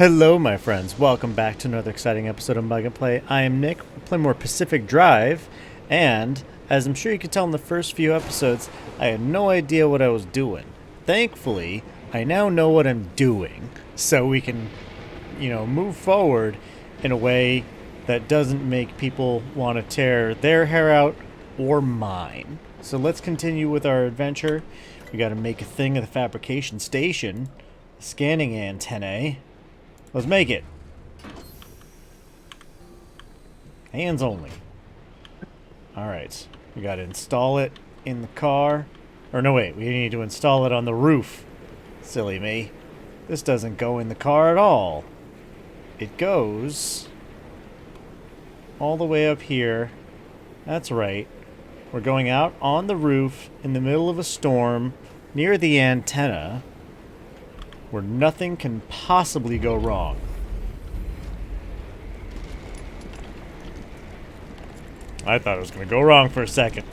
Hello, my friends. Welcome back to another exciting episode of Mug and Play. I am Nick. We play more Pacific Drive, and as I'm sure you could tell in the first few episodes, I had no idea what I was doing. Thankfully, I now know what I'm doing, so we can, move forward in a way that doesn't make people want to tear their hair out or mine. So let's continue with our adventure. We got to make a thing of the fabrication station, scanning antennae. Let's make it. Hands only. Alright. We gotta install it in the car. Or no, wait. We need to install it on the roof. Silly me. This doesn't go in the car at all. It goes all the way up here. That's right. We're going out on the roof in the middle of a storm near the antenna, where nothing can possibly go wrong. I thought it was going to go wrong for a second.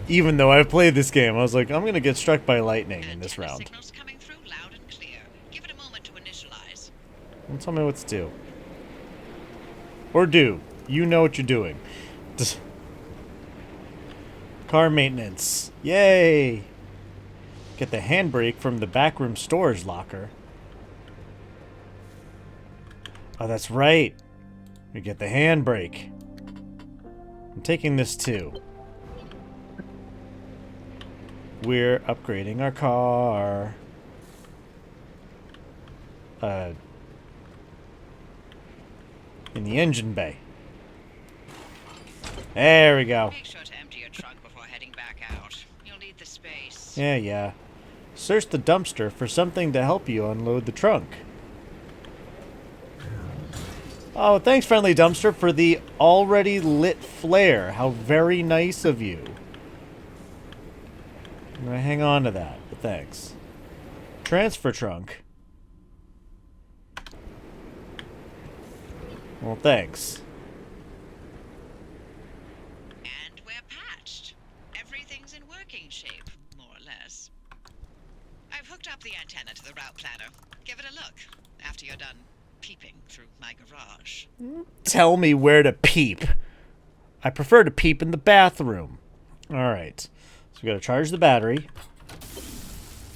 Even though I've played this game, I was like, I'm going to get struck by lightning in this round. Signals coming through loud and clear. Give it a moment to initialize. Don't tell me what to do. Or do. You know what you're doing. Car maintenance. Yay! Get the handbrake from the backroom storage locker. Oh, that's right. We get the handbrake. I'm taking this too. We're upgrading our car. In the engine bay. There we go. Make sure to empty your trunk before heading back out. You'll need the space. Yeah. Search the dumpster for something to help you unload the trunk. Oh, thanks, friendly dumpster, for the already lit flare. How very nice of you. I'm gonna hang on to that, but thanks. Transfer trunk. Well, thanks. And we're patched. Everything's in working shape, more or less. I've hooked up the antenna to the route planner. Give it a look after you're done peeping through my garage. Tell me where to peep. I prefer to peep in the bathroom. Alright. So we gotta charge the battery.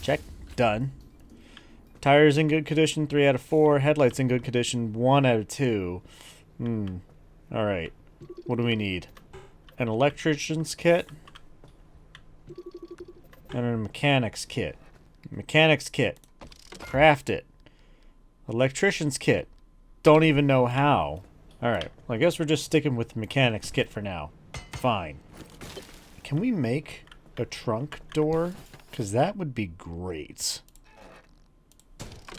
Check. Done. Tires in good condition, 3 out of 4. Headlights in good condition, 1 out of 2. Alright. What do we need? An electrician's kit. And a mechanics kit. Mechanics kit. Craft it. Electrician's kit. Don't even know how. Alright, well, I guess we're just sticking with the mechanics kit for now. Fine. Can we make a trunk door? Because that would be great.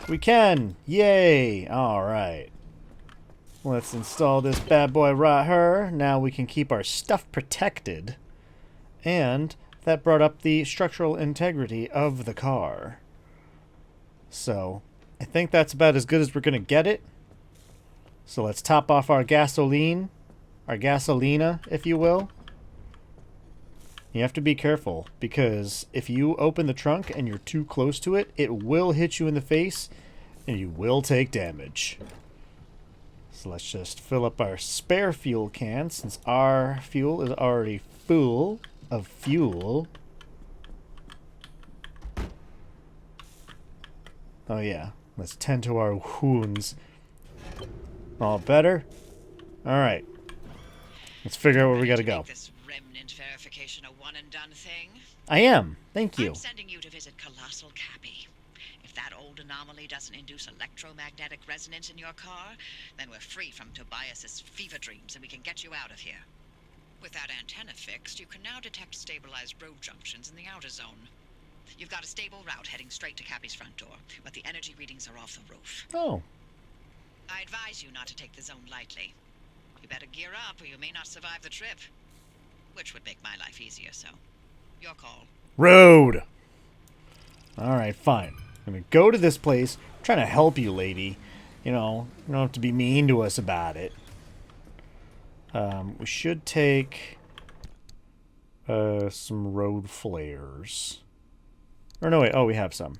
We can! Yay! Alright. Let's install this bad boy right here. Now we can keep our stuff protected. And that brought up the structural integrity of the car. So I think that's about as good as we're going to get it. So let's top off our gasoline. Our gasolina, if you will. You have to be careful, because if you open the trunk and you're too close to it, it will hit you in the face, and you will take damage. So let's just fill up our spare fuel can, since our fuel is already full of fuel. Oh yeah. Let's tend to our wounds. All better? Alright. Let's figure out where we gotta go. This remnant verification a one-and-done thing? I am. Thank you. I'm sending you to visit Colossal Cappy. If that old anomaly doesn't induce electromagnetic resonance in your car, then we're free from Tobias's fever dreams and we can get you out of here. With that antenna fixed, you can now detect stabilized road junctions in the outer zone. You've got a stable route heading straight to Cappy's front door, but the energy readings are off the roof. Oh. I advise you not to take the zone lightly. You better gear up or you may not survive the trip. Which would make my life easier, so your call. Road! Alright, fine. I'm gonna go to this place. I'm trying to help you, lady. You know, you don't have to be mean to us about it. We should take some road flares. Or no, wait. Oh, we have some.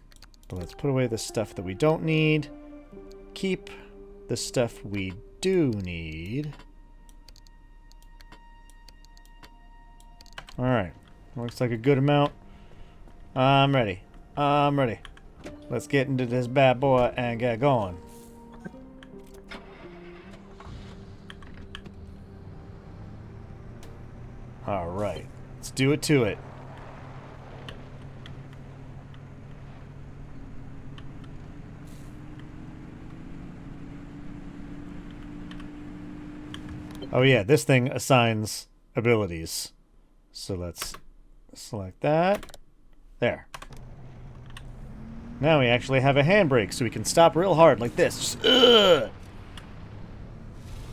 But let's put away the stuff that we don't need. keep the stuff we do need. Alright. Looks like a good amount. I'm ready. I'm ready. Let's get into this bad boy and get going. Alright. Let's do it to it. Oh yeah, this thing assigns abilities. So let's select that. There. Now we actually have a handbrake, so we can stop real hard like this. Just, ugh!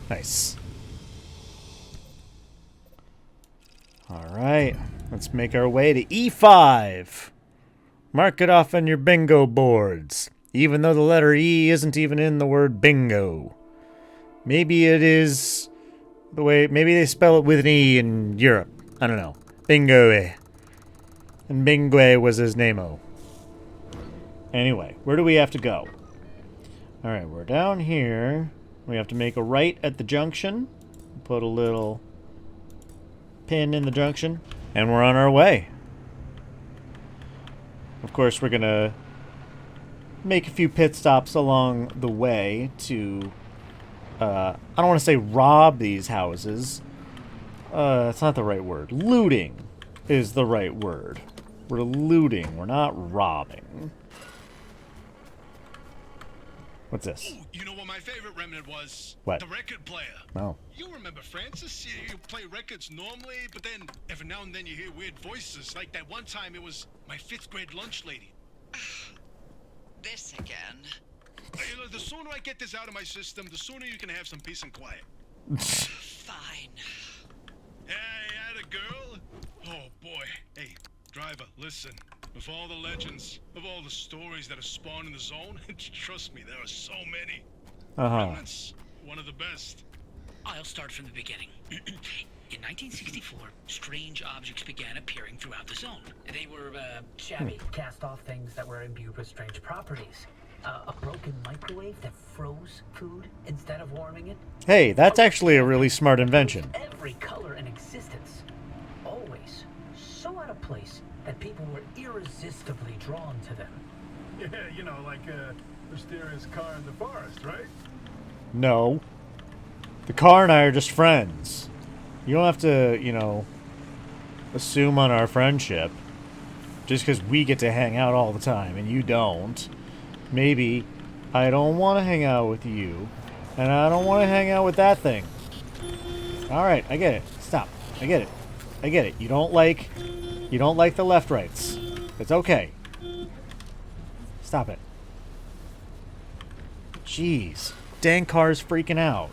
Nice. Alright, let's make our way to E5. Mark it off on your bingo boards, even though the letter E isn't even in the word bingo. Maybe it is the way, maybe they spell it with an E in Europe. I don't know. Bingo. And Bingue was his name-o. Anyway, where do we have to go? Alright, we're down here. We have to make a right at the junction. Put a little pin in the junction. And we're on our way. Of course, we're gonna make a few pit stops along the way to... I don't want to say rob these houses. That's not the right word. Looting is the right word. We're looting. We're not robbing. What's this? Ooh, you know what my favorite remnant was? What? The record player. Oh. You remember Francis? You play records normally, but then every now and then you hear weird voices. Like that one time it was my 5th grade lunch lady. This again. You know, the sooner I get this out of my system, the sooner you can have some peace and quiet. Fine. Hey, had a girl? Oh boy. Hey, driver, listen. Of all the legends, of all the stories that have spawned in the zone, trust me, there are so many. Remnants, one of the best. I'll start from the beginning. In 1964, strange objects began appearing throughout the zone. They were, shabby, cast-off things that were imbued with strange properties. A broken microwave that froze food instead of warming it. Hey, that's actually a really smart invention. Every color in existence. Always so out of place that people were irresistibly drawn to them. Yeah, you know, like a mysterious car in the forest, right? No. The car and I are just friends. You don't have to, you know, assume on our friendship just because we get to hang out all the time and you don't. Maybe I don't want to hang out with you and I don't want to hang out with that thing. Alright, I get it. Stop. I get it. I get it. You don't like the left rights. It's okay. Stop it. Jeez. Dang car's freaking out.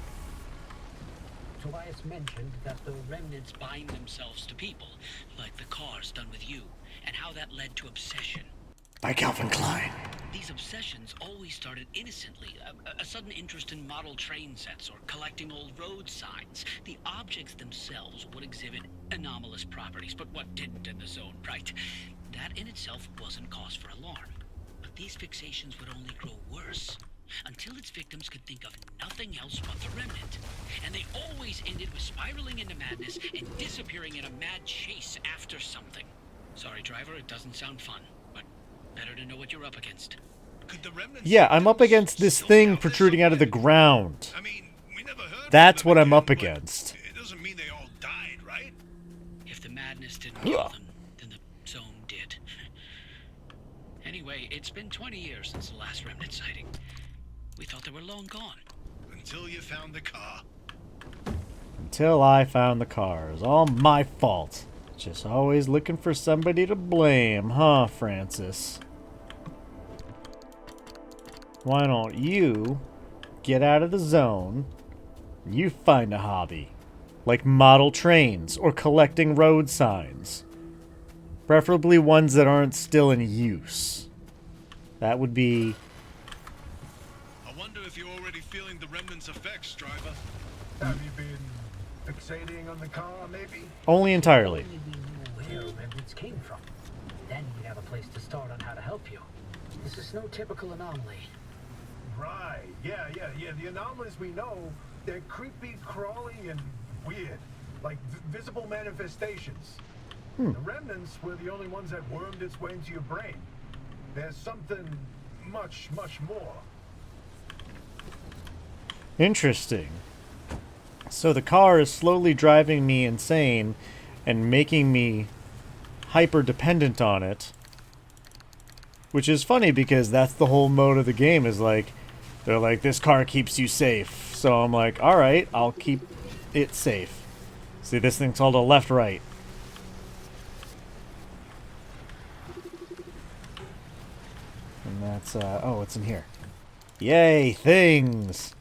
Tobias mentioned that the remnants bind themselves to people, like the cars done with you, and how that led to obsession. By Calvin Klein. These obsessions always started innocently, a sudden interest in model train sets or collecting old road signs. The objects themselves would exhibit anomalous properties, but what didn't in the zone, right? That in itself wasn't cause for alarm. But these fixations would only grow worse, until its victims could think of nothing else but the remnant. And they always ended with spiraling into madness and disappearing in a mad chase after something. Sorry, driver, it doesn't sound fun, but better to know what you're up against. Could the remnants... Yeah, I'm up against this thing protruding out of the ground. I mean, we never heard That's of them what I'm again, up but against. It doesn't mean they all died, right? If the madness didn't kill them, then the zone did. Anyway, it's been 20 years since the last remnant sighting. We thought they were long gone. Until you found the car. Until I found the car. It was all my fault. Just always looking for somebody to blame, huh, Francis? Why don't you get out of the zone and you find a hobby? Like model trains or collecting road signs. Preferably ones that aren't still in use. That would be... I wonder if you're already feeling the remnants' effects, driver. Have you been fixating on the car, maybe? only entirely. Only we knew where remnants came from. Then we'd have a place to start on how to help you. This is no typical anomaly. Right. Yeah. The anomalies we know, they're creepy, crawly, and weird. Like visible manifestations. The remnants were the only ones that wormed its way into your brain. There's something much, much more. Interesting. So the car is slowly driving me insane and making me hyper dependent on it. Which is funny because that's the whole mode of the game, is like, they're like, this car keeps you safe. So I'm like, alright, I'll keep it safe. See, this thing's called a left-right. And that's, oh, it's in here. Yay, things!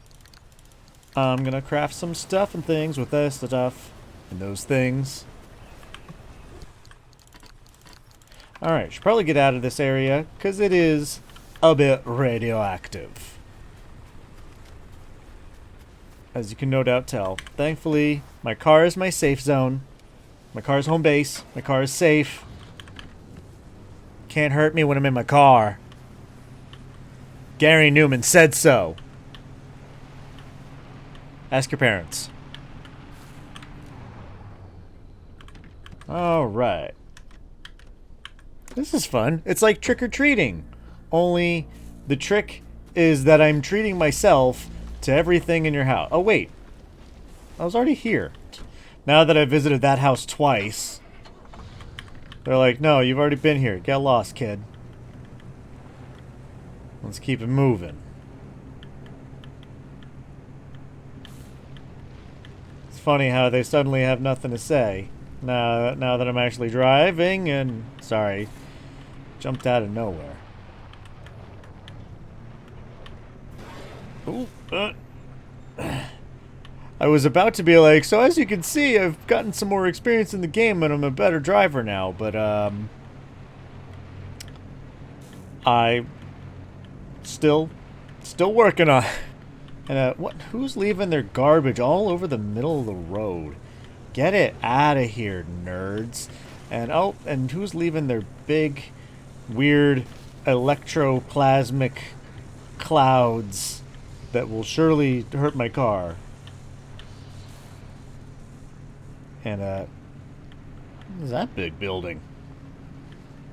I'm gonna craft some stuff and things with this stuff and those things. Alright, should probably get out of this area, because it is a bit radioactive. As you can no doubt tell. Thankfully, my car is my safe zone. My car is home base. My car is safe. Can't hurt me when I'm in my car. Gary Newman said so. Ask your parents. Alright. This is fun. It's like trick-or-treating. Only the trick is that I'm treating myself to everything in your house. Oh, wait. I was already here. Now that I've visited that house twice, they're like, no, you've already been here. Get lost, kid. Let's keep it moving. It's funny how they suddenly have nothing to say. Now that I'm actually driving and... Sorry. Jumped out of nowhere. Ooh, I was about to be like, so as you can see, I've gotten some more experience in the game and I'm a better driver now, but, I still working on it. And, what? Who's leaving their garbage all over the middle of the road? Get it out of here, nerds. And, oh, and who's leaving their big, weird, electroplasmic clouds that will surely hurt my car? And, what is that big building?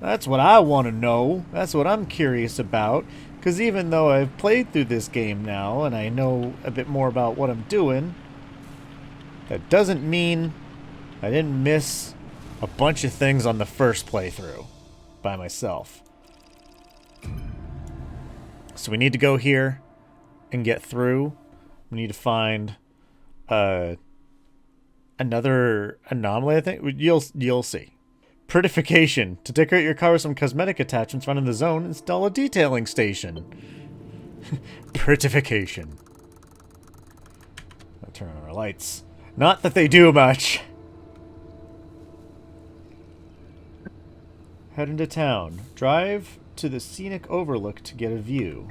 That's what I want to know. That's what I'm curious about. Because even though I've played through this game now, and I know a bit more about what I'm doing, that doesn't mean I didn't miss a bunch of things on the first playthrough by myself. So we need to go here and get through. We need to find another anomaly, I think. You'll see. Prettification. To decorate your car with some cosmetic attachments found in the zone, install a detailing station. Prettification. I'll turn on our lights. Not that they do much. Head into town. Drive to the scenic overlook to get a view.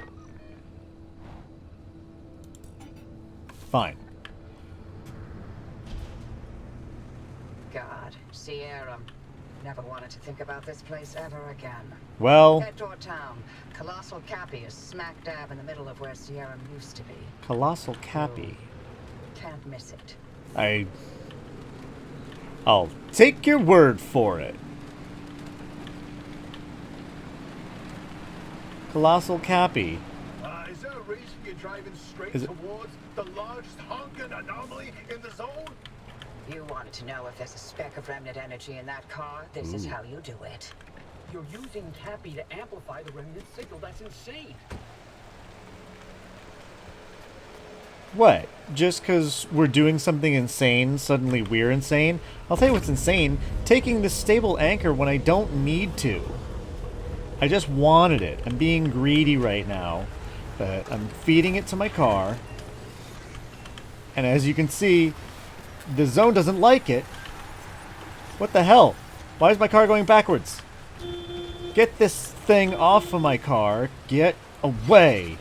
Fine. God, Sierra. Never wanted to think about this place ever again. Well... Head toward town. Colossal Cappy is smack dab in the middle of where Sierra used to be. Colossal Cappy. Can't miss it. I'll take your word for it. Colossal Cappy. Is there a reason you're driving straight Is it- towards the largest honking anomaly in the zone? You wanted to know if there's a speck of remnant energy in that car? This is how you do it. You're using Cappy to amplify the remnant signal. That's insane. What? Just because we're doing something insane, suddenly we're insane? I'll tell you what's insane. Taking this stable anchor when I don't need to. I just wanted it. I'm being greedy right now. But I'm feeding it to my car. And as you can see, the zone doesn't like it. What the hell? Why is my car going backwards? Get this thing off of my car. Get away.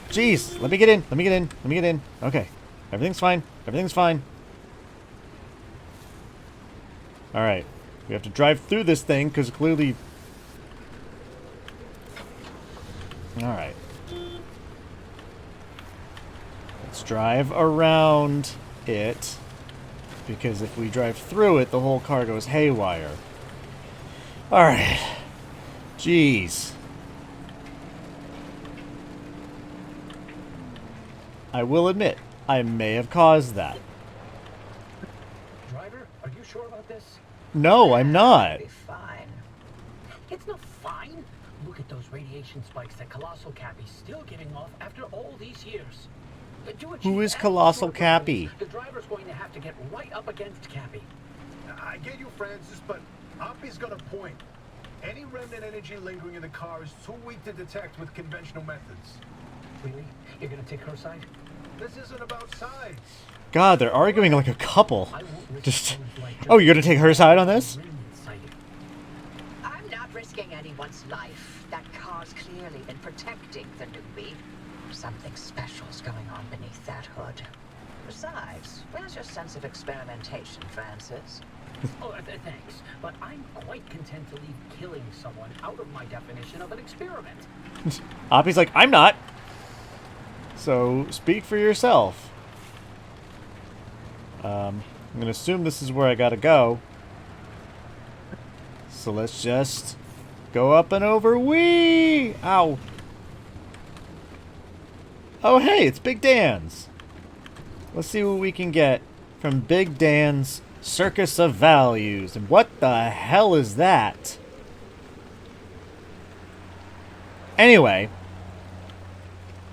Jeez, let me get in. Let me get in. Let me get in. Okay. Everything's fine. Everything's fine. Alright. We have to drive through this thing because clearly... Alright. Let's drive around it, because if we drive through it, the whole car goes haywire. Alright. Jeez. I will admit, I may have caused that. Driver, are you sure about this? No, I'm not. Be fine. It's not fine. Look at those radiation spikes that Colossal Cappy's still giving off after all these years. Who is Colossal Cappy? The driver's going to have to get right up against Cappy. I get you, Francis, but Oppie's got a point. Any remnant energy lingering in the car is too weak to detect with conventional methods. Really? You're going to take her side? This isn't about sides. God, they're arguing like a couple. I won't risk Just... someone's life Oh, you're gonna take her side on this? I'm not risking anyone's life. That car's clearly been protecting the newbie. Something special's going on beneath that hood. Besides, where's your sense of experimentation, Francis? Oh, thanks. But I'm quite content to leave killing someone out of my definition of an experiment. Oppie's like, I'm not. So, speak for yourself. I'm gonna assume this is where I gotta go. So let's just go up and over. Whee! Ow. Oh, hey, it's Big Dan's. Let's see what we can get from Big Dan's Circus of Values. And what the hell is that? Anyway,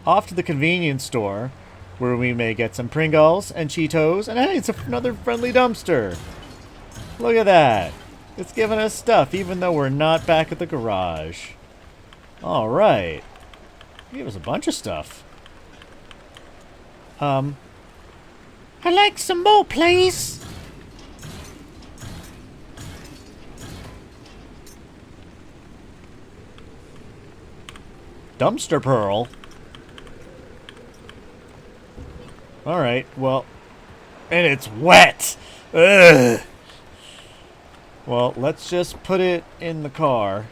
off to the convenience store, where we may get some Pringles and Cheetos. And hey, it's another friendly dumpster. Look at that. It's giving us stuff, even though we're not back at the garage. Alright. Give us a bunch of stuff. I'd like some more, please. Dumpster Pearl? Alright, well... And it's wet! Ugh! Well, let's just put it in the car.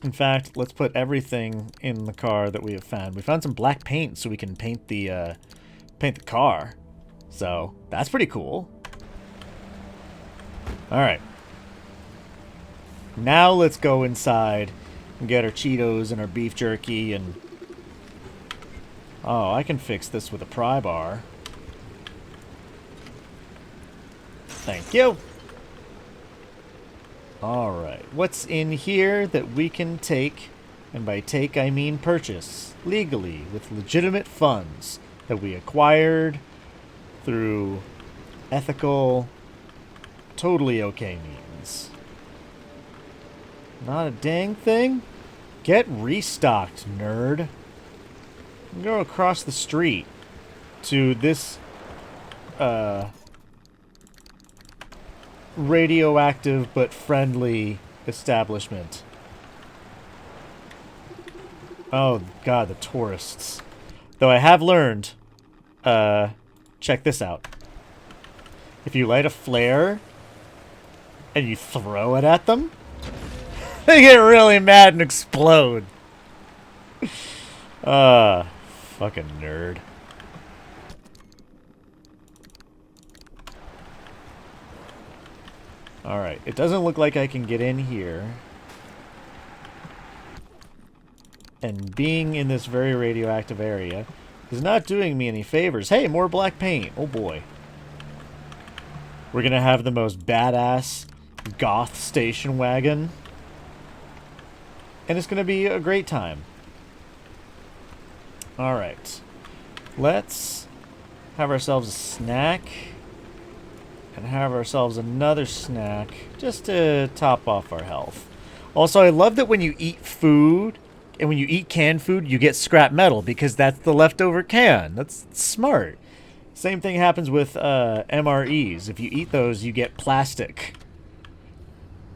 In fact, let's put everything in the car that we have found. We found some black paint so we can paint the car. So, that's pretty cool. Alright. Now let's go inside and get our Cheetos and our beef jerky and... Oh, I can fix this with a pry bar. Thank you. Alright, what's in here that we can take, and by take I mean purchase, legally, with legitimate funds that we acquired through ethical, totally okay means? Not a dang thing? Get restocked, nerd. Go across the street to this, radioactive but friendly establishment. Oh god, the tourists. Though I have learned, check this out. If you light a flare and you throw it at them, they get really mad and explode. Fucking nerd. Alright, it doesn't look like I can get in here. And being in this very radioactive area is not doing me any favors. Hey, more black paint. Oh boy. We're gonna have the most badass goth station wagon. And it's gonna be a great time. Alright. Let's have ourselves a snack. And have ourselves another snack just to top off our health. Also, I love that when you eat food, and when you eat canned food, you get scrap metal because that's the leftover can. That's smart. Same thing happens with MREs. If you eat those, you get plastic.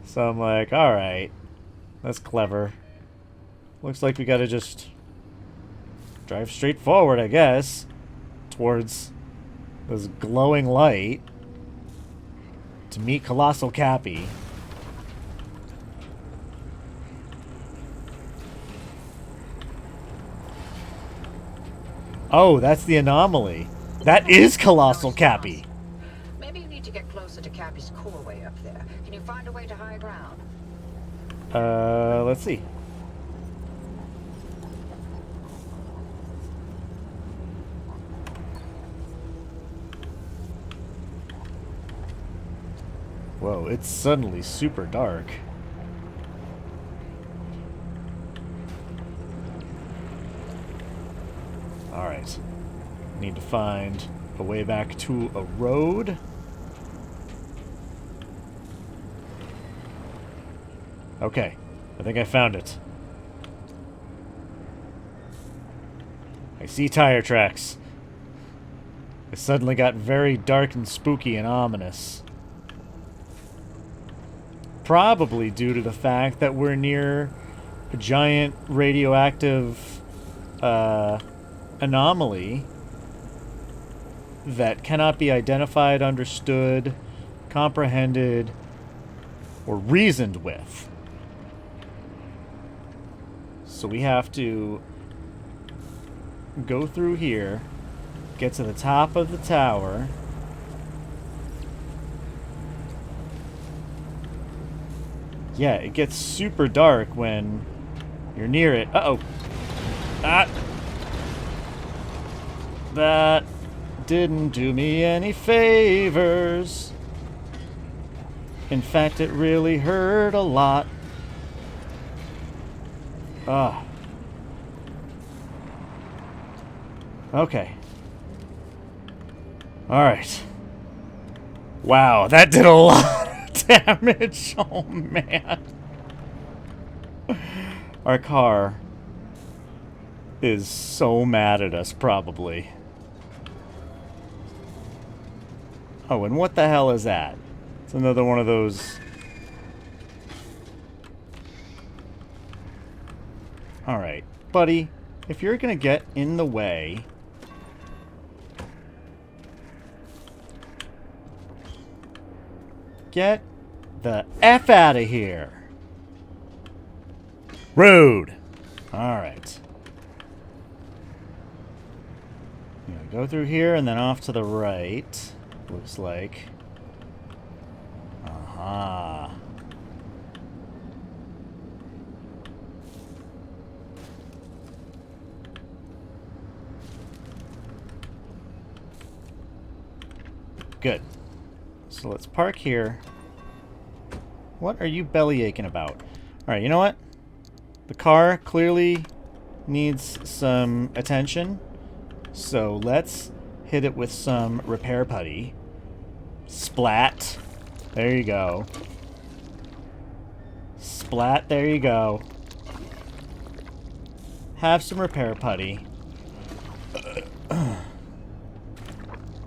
So I'm like, alright. That's clever. Looks like we gotta just drive straight forward, I guess, towards this glowing light to meet Colossal Cappy. Oh, that's the anomaly. That is Colossal Cappy. Maybe you need to get closer to Cappy's core way up there. Can you find a way to high ground? Let's see. Whoa, it's suddenly super dark. Alright. Need to find a way back to a road. Okay. I think I found it. I see tire tracks. It suddenly got very dark and spooky and ominous. Probably due to the fact that we're near a giant radioactive anomaly that cannot be identified, understood, comprehended, or reasoned with. So we have to go through here, get to the top of the tower. Yeah, it gets super dark when you're near it. Uh-oh. That didn't do me any favors. In fact, it really hurt a lot. Okay. Alright. Wow, that did a lot of damage. Oh, man. Our car is so mad at us, probably. Oh, and what the hell is that? It's another one of those... Alright, buddy, if you're gonna get in the way... Get the F out of here! Rude! Alright. Go through here and then off to the right. Looks like. Aha. Good. So let's park here. What are you belly aching about? Alright, you know what? The car clearly needs some attention. So let's hit it with some repair putty. Splat. There you go. Splat, there you go. Have some repair putty.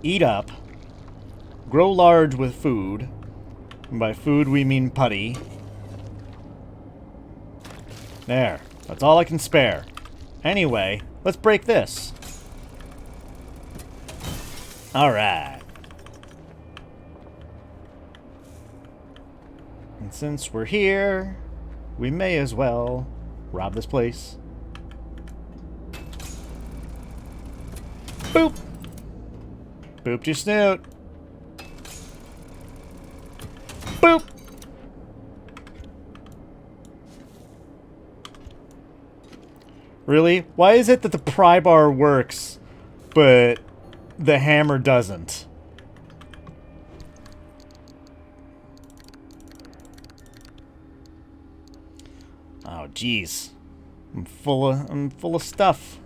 Eat up. Grow large with food. And by food we mean putty. There. That's all I can spare. Anyway, let's break this. Alright. And since we're here, we may as well rob this place. Boop! Booped your snoot. Boop! Really? Why is it that the pry bar works, but the hammer doesn't? Oh, jeez. I'm full of stuff.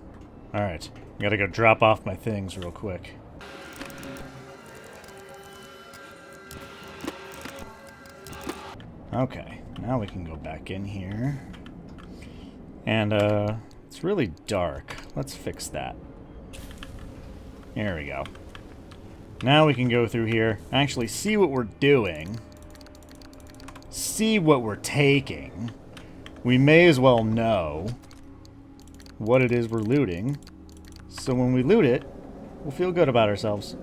All right, gotta go drop off my things real quick. Okay, now we can go back in here. And, it's really dark. Let's fix that. There we go. Now we can go through here, actually see what we're doing. See what we're taking. We may as well know what it is we're looting. So when we loot it, we'll feel good about ourselves.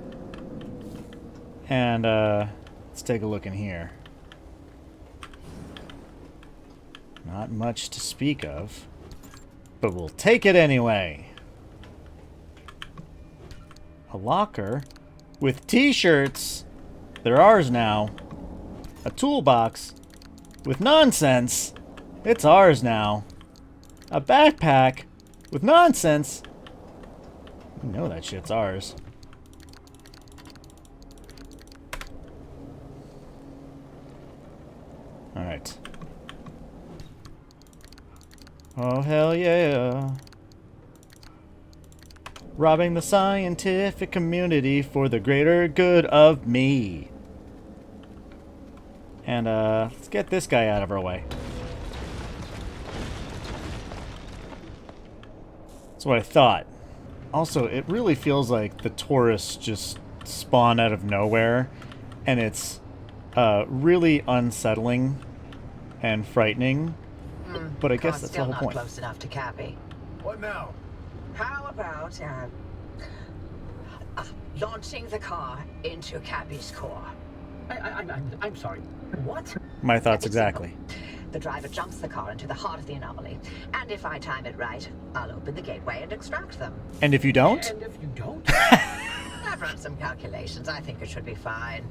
And, let's take a look in here. Not much to speak of, but we'll take it anyway. A locker with t-shirts. They're ours now. A toolbox with nonsense. It's ours now. A backpack with nonsense. You know that shit's ours. Alright. Oh, hell yeah. Robbing the scientific community for the greater good of me. And, let's get this guy out of our way. That's what I thought. Also, it really feels like the tourists just spawn out of nowhere. And it's, really unsettling and frightening. But I guess that's the whole point. Still not close enough to Cappy. What now? How about, launching the car into Cappy's core? I'm sorry. What? My thoughts It's exactly. simple. The driver jumps the car into the heart of the anomaly. And if I time it right, I'll open the gateway and extract them. And if you don't? And if you don't? I've run some calculations. I think it should be fine.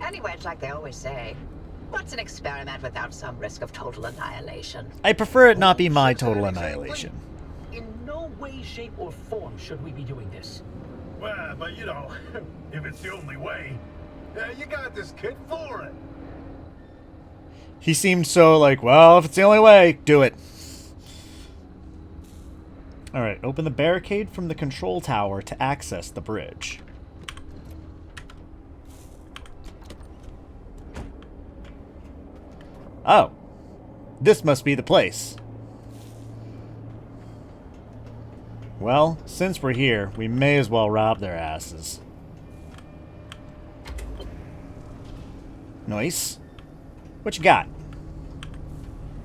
Anyway, it's like they always say. What's an experiment without some risk of total annihilation? I prefer it not be my total annihilation. In no way, shape, or form should we be doing this. Well, but you know, if it's the only way, you got this kid for it. He seemed so like, well, if it's the only way, do it. Alright, open the barricade from the control tower to access the bridge. Oh. This must be the place. Well, since we're here, we may as well rob their asses. Nice. What you got?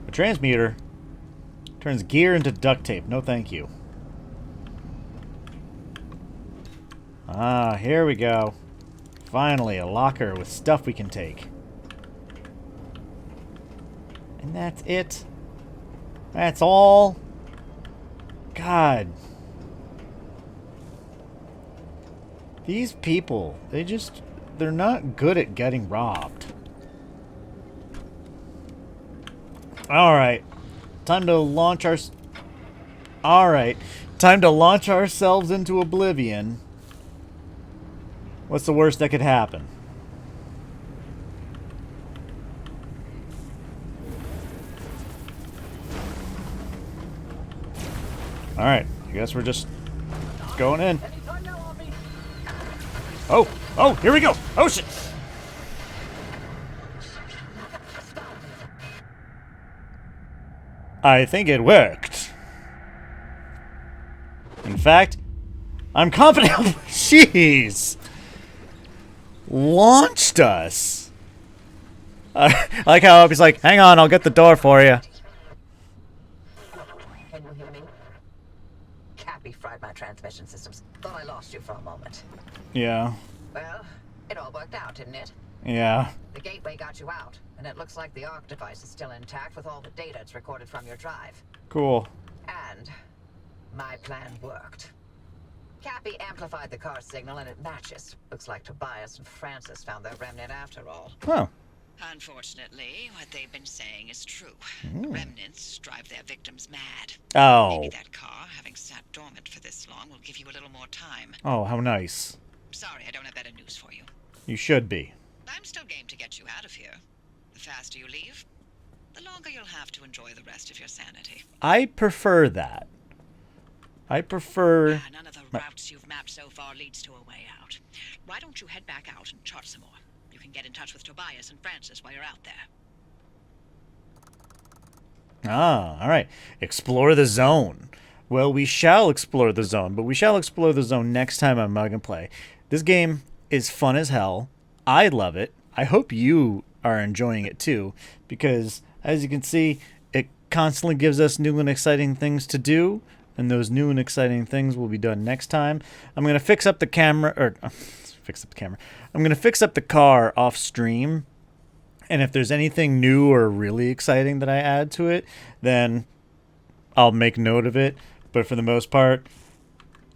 A transmuter. Turns gear into duct tape. No thank you. Ah, here we go. Finally, a locker with stuff we can take. And that's it. That's all. God. These people, they're not good at getting robbed. Alright. Time to launch ourselves into oblivion. What's the worst that could happen? Alright, I guess we're just going in. Oh, here we go! Oh shit! I think it worked. In fact, I'm confident. Jeez! Launched us! I like how he's like, hang on, I'll get the door for you. Can you hear me? Cappy fried my transmission systems. Thought I lost you for a moment. Yeah. Well, it all worked out, didn't it? Yeah. The gateway got you out, and it looks like the Arc device is still intact with all the data it's recorded from your drive. Cool. And my plan worked. Cappy amplified the car signal and it matches. Looks like Tobias and Francis found their remnant after all. Oh. Unfortunately, what they've been saying is true. The remnants drive their victims mad. Oh. Maybe that car, having sat dormant for this long, will give you a little more time. Oh, how nice. Sorry, I don't have better news for you. You should be. I'm still game to get you out of here. The faster you leave, the longer you'll have to enjoy the rest of your sanity. I prefer that. I prefer... None of the routes you've mapped so far leads to a way out. Why don't you head back out and chart some more? You can get in touch with Tobias and Francis while you're out there. Ah, alright. Explore the zone. Well, we shall explore the zone, but we shall explore the zone next time on Mug and Play. This game is fun as hell. I love it. I hope you are enjoying it too, because as you can see, it constantly gives us new and exciting things to do, and those new and exciting things will be done next time. I'm going to fix up the camera, I'm going to fix up the car off stream, and if there's anything new or really exciting that I add to it, then I'll make note of it. But for the most part,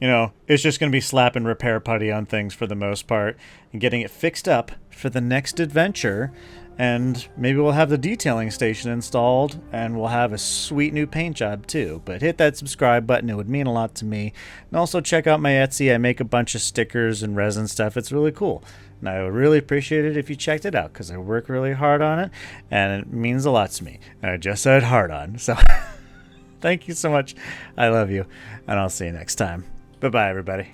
You know, it's just going to be slapping repair putty on things for the most part and getting it fixed up for the next adventure. And maybe we'll have the detailing station installed and we'll have a sweet new paint job too. But hit that subscribe button. It would mean a lot to me. And also check out my Etsy. I make a bunch of stickers and resin stuff. It's really cool. And I would really appreciate it if you checked it out because I work really hard on it and it means a lot to me. And I just said hard on. So thank you so much. I love you. And I'll see you next time. Bye-bye, everybody.